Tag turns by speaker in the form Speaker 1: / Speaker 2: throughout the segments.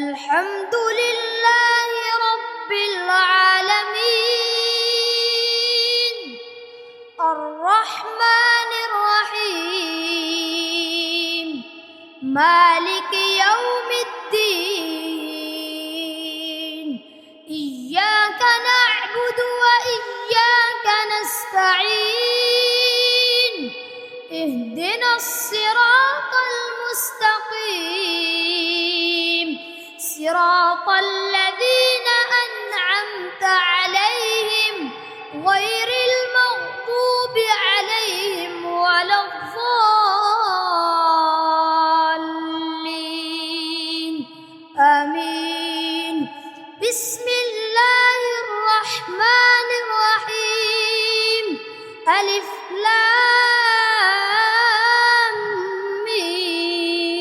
Speaker 1: الحمد لله رب العالمين الرحمن الرحيم مالك يوم الدين إياك نعبد وإياك نستعين اهدنا الصراط المستقيم صراط الذين أنعمت عليهم غير المغضوب عليهم ولا الضالين آمين. بسم الله الرحمن الرحيم ألف لام ميم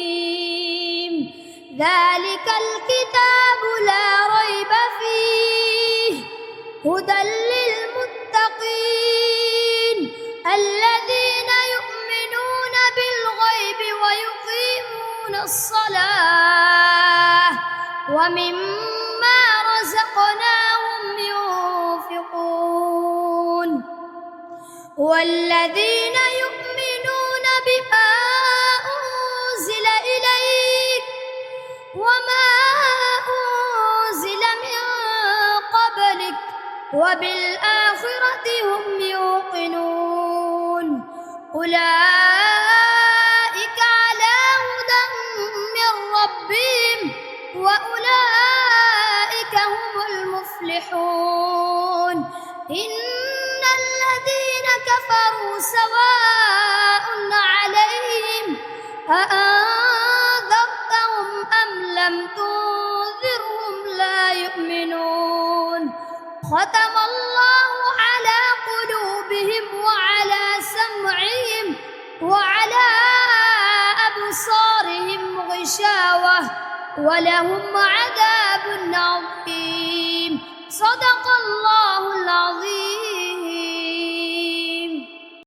Speaker 1: ذلك الكتاب لا ريب فيه هدى للمتقين الذين يؤمنون بالغيب ويقيمون الصلاة ومما رزقناهم ينفقون والذين يؤمنون بما أنزل إليك وما أنزل من قبلك وبالآخرة هم يوقنون أولئك على هدى من ربهم وأولئك هم المفلحون إن الذين كفروا سواء عليهم أأنذرتهم أم لم تنذرهم لا يؤمنون ختم الله على قلوبهم وعلى سمعهم وعلى أبصارهم غشاوة ولهم عذاب عظيم. صدق الله العظيم.